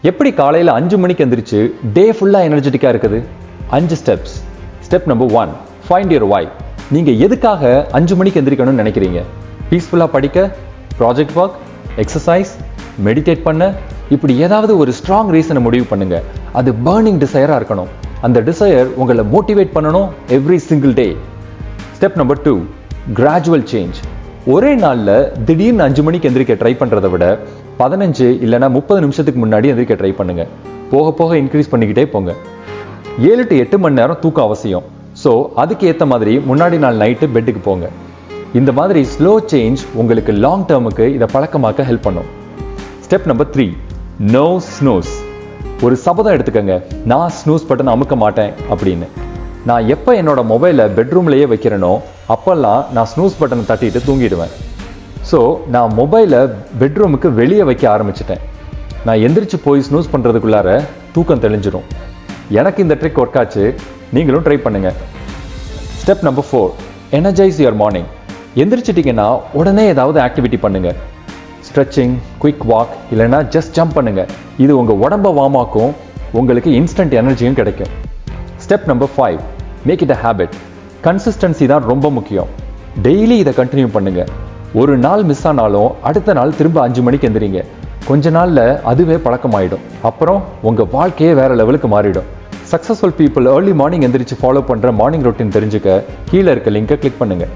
எப்படி காலையில் 5 மணிக்கு எந்திரிச்சு டே ஃபுல்லாக எனர்ஜெட்டிக்காக இருக்குது? 5 steps. Step number 1, find your why. நீங்கள் எதுக்காக 5 மணிக்கு எந்திரிக்கணும்னு நினைக்கிறீங்க? பீஸ்ஃபுல்லாக படிக்க, ப்ராஜெக்ட் ஒர்க், எக்ஸசைஸ், மெடிடேட் பண்ண, இப்படி ஏதாவது ஒரு ஸ்ட்ராங் ரீசனை முடிவு பண்ணுங்க. அது பர்னிங் டிசையராக இருக்கணும். அந்த டிசையர் உங்களை மோட்டிவேட் பண்ணணும் every single day. Step number 2, gradual change. ஒரே நாளில் திடீர்னு 5 மணிக்கு எந்திரிக்க ட்ரை பண்ணுறதை விட 15 இல்லைனா 30 நிமிஷத்துக்கு முன்னாடி எந்திரிக்க ட்ரை பண்ணுங்க. போக போக இன்க்ரீஸ் பண்ணிக்கிட்டே போங்க. 7 to 8 மணி நேரம் தூக்கம் அவசியம். ஸோ அதுக்கு ஏற்ற மாதிரி முன்னாடி நாள் நைட்டு பெட்டுக்கு போங்க. இந்த மாதிரி ஸ்லோ சேஞ்ச் உங்களுக்கு லாங் டேர்முக்கு இதை பழக்கமாக்க ஹெல்ப் பண்ணும். Step number 3, no snooze. ஒரு சபதம் எடுத்துக்கங்க, நான் ஸ்னூஸ் பட்டன் அமுக்க மாட்டேன் அப்படின்னு. நான் எப்போ என்னோட மொபைலை பெட்ரூம்லேயே வைக்கிறேனோ அப்போல்லாம் நான் ஸ்னூஸ் பட்டனை தட்டிட்டு தூங்கிடுவேன். ஸோ நான் மொபைலை பெட்ரூமுக்கு வெளியே வைக்க ஆரம்பிச்சிட்டேன். நான் எந்திரிச்சு போய் ஸ்னூஸ் பண்ணுறதுக்குள்ளார தூக்கம் தெளிஞ்சிடும். எனக்கு இந்த ட்ரிக் ஒர்க் ஆச்சு, நீங்களும் ட்ரை பண்ணுங்க. Step number 4, energise your morning. எந்திரிச்சிட்டிங்கன்னா உடனே ஏதாவது ஆக்டிவிட்டி பண்ணுங்க. ஸ்ட்ரெச்சிங், குயிக் வாக், இல்லைன்னா ஜஸ்ட் ஜம்ப் பண்ணுங்க. இது உங்கள் உடம்பை வார்ம் ஆக்கும், உங்களுக்கு இன்ஸ்டன்ட் எனர்ஜியும் கிடைக்கும். Step number 5, make it a habit. Consistency தான் ரொம்ப முக்கியம். டெய்லி இதை கண்டினியூ பண்ணுங்க. ஒரு நாள் மிஸ் ஆனாலும் அடுத்த நாள் திரும்ப 5 மணிக்கு எந்திரிங்க. கொஞ்ச நாள்ல அதுவே பழக்கமாயிடும். அப்புறம் உங்க வாழ்க்கையே வேற லெவலுக்கு மாறிடும். சக்சஸ்ஃபுல் பீப்புள் ஏர்லி மார்னிங் எந்திரிச்சு ஃபாலோ பண்ற மார்னிங் ரொட்டீன் தெரிஞ்சுக்க கீழே இருக்க லிங்கை கிளிக் பண்ணுங்க.